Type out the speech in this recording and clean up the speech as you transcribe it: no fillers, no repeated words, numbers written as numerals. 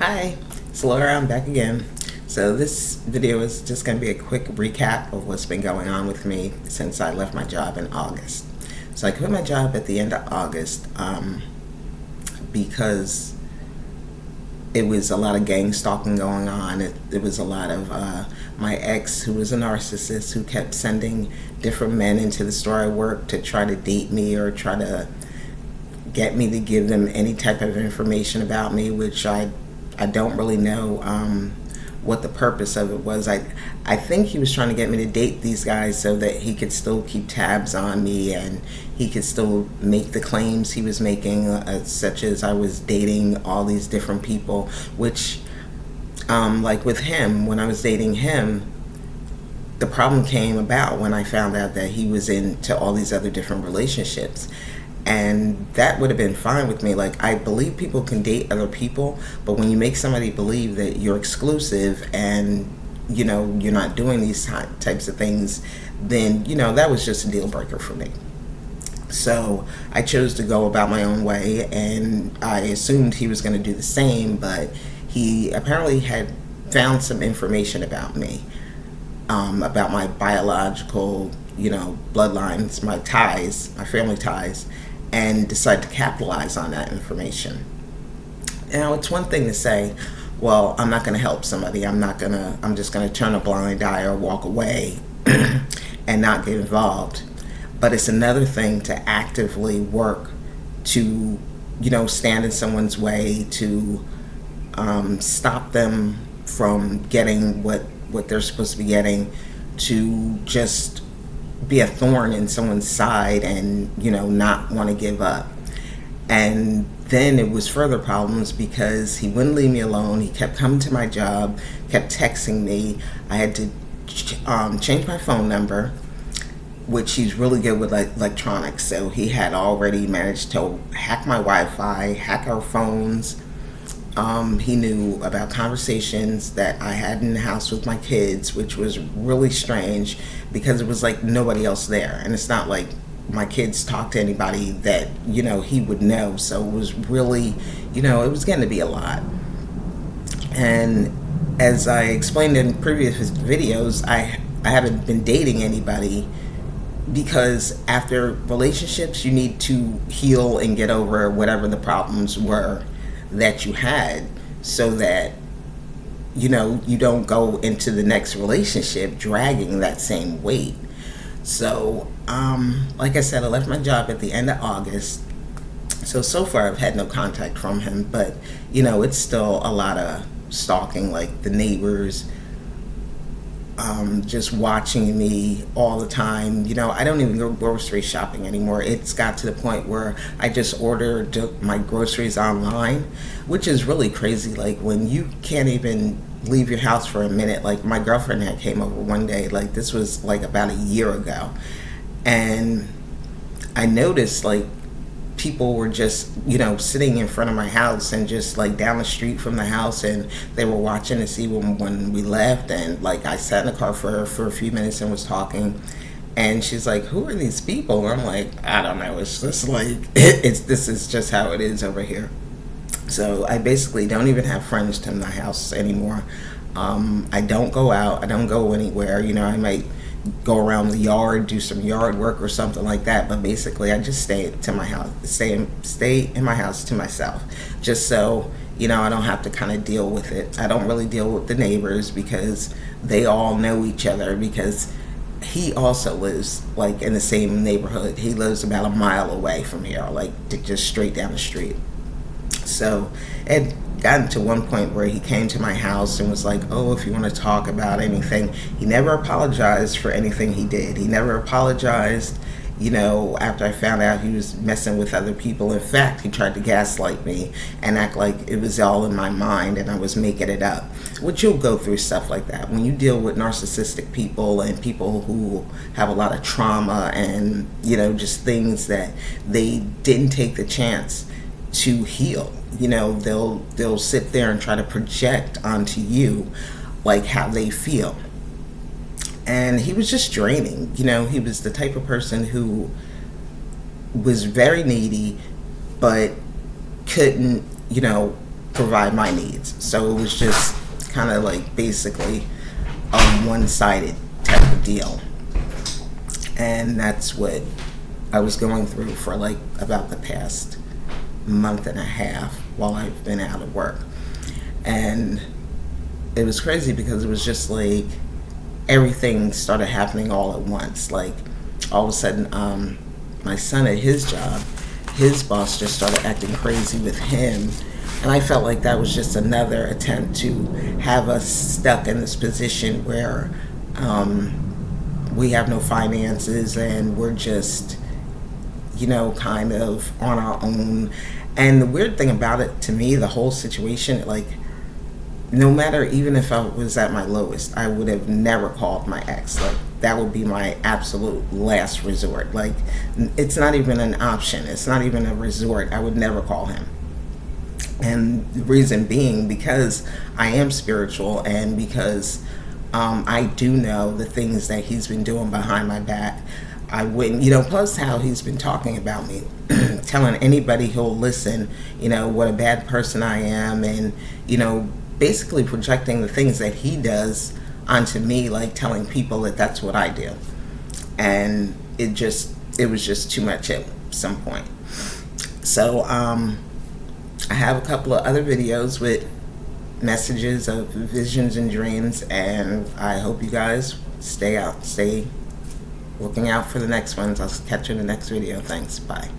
Hi, it's Laura. I'm back again. So this video is just going to be a quick recap of what's been going on with me since I left my job in August. So I quit my job at the end of August because it was a lot of gang stalking going on. It was a lot of my ex, who was a narcissist, who kept sending different men into the store I worked to try to date me or try to get me to give them any type of information about me, which I don't really know what the purpose of it was. I think he was trying to get me to date these guys so that he could still keep tabs on me and he could still make the claims he was making, such as I was dating all these different people, which like with him, when I was dating him, the problem came about when I found out that he was into all these other different relationships. And that would have been fine with me. Like, I believe people can date other people, but when you make somebody believe that you're exclusive and, you know, you're not doing these types of things, then, you know, that was just a deal breaker for me. So I chose to go about my own way, and I assumed he was going to do the same, but he apparently had found some information about me, about my biological, you know, bloodlines, my ties, my family ties, and decided to capitalize on that information. Now, it's one thing to say, well, I'm not going to help somebody. I'm just going to turn a blind eye or walk away and not get involved. But it's another thing to actively work to, you know, stand in someone's way, to stop them from getting what they're supposed to be getting, to just be a thorn in someone's side and, you know, not want to give up. And then it was further problems because he wouldn't leave me alone. He kept coming to my job, kept texting me. I had to change my phone number, which he's really good with electronics. So he had already managed to hack my Wi-Fi, hack our phones. He knew about conversations that I had in the house with my kids, which was really strange because it was like nobody else there. And it's not like my kids talk to anybody that, you know, he would know. So it was really, you know, it was going to be a lot. And as I explained in previous videos, I haven't been dating anybody because after relationships, you need to heal and get over whatever the problems were that you had, so that, you know, you don't go into the next relationship dragging that same weight. So like I said, I left my job at the end of August. So far I've had no contact from him, but, you know, it's still a lot of stalking, like the neighbors just watching me all the time. You know, I don't even go grocery shopping anymore. It's got to the point where I just order my groceries online, which is really crazy. Like, when you can't even leave your house for a minute. Like, my girlfriend had came over one day, like this was like about a year ago, and I noticed like people were just, you know, sitting in front of my house and just like down the street from the house, and they were watching to see when we left. And like, I sat in the car for a few minutes and was talking, and she's like, who are these people? And I'm like, I don't know, it's just like this is just how it is over here. So I basically don't even have friends to my house anymore. I don't go out, I don't go anywhere. You know, I might go around the yard, do some yard work or something like that, but basically I just stay to my house, stay in my house to myself, just so, you know, I don't have to kind of deal with it. I don't really deal with the neighbors because they all know each other, because he also lives like in the same neighborhood. He lives about a mile away from here, like just straight down the street. So it gotten to one point where he came to my house and was like, oh, if you want to talk about anything. He never apologized for anything he did. He never apologized, you know, after I found out he was messing with other people. In fact, he tried to gaslight me and act like it was all in my mind and I was making it up, which you'll go through stuff like that. When you deal with narcissistic people and people who have a lot of trauma and, you know, just things that they didn't take the chance to heal, you know, they'll sit there and try to project onto you like how they feel. And he was just draining. You know, he was the type of person who was very needy but couldn't, you know, provide my needs. So it was just kind of like basically a one-sided type of deal. And that's what I was going through for like about the past month and a half while I've been out of work. And it was crazy because it was just like everything started happening all at once. Like all of a sudden, my son at his job, his boss just started acting crazy with him. And I felt like that was just another attempt to have us stuck in this position where we have no finances and we're just, kind of on our own. And the weird thing about it, to me, the whole situation, like, no matter, even if I was at my lowest, I would have never called my ex. Like, that would be my absolute last resort. Like, it's not even an option. It's not even a resort. I would never call him. And the reason being because I am spiritual and because I do know the things that he's been doing behind my back. I wouldn't, plus how he's been talking about me, telling anybody who'll listen, what a bad person I am, and, basically projecting the things that he does onto me, like telling people that that's what I do. And it was just too much at some point. So, I have a couple of other videos with messages of visions and dreams, and I hope you guys stay looking out for the next ones. I'll catch you in the next video. Thanks. Bye.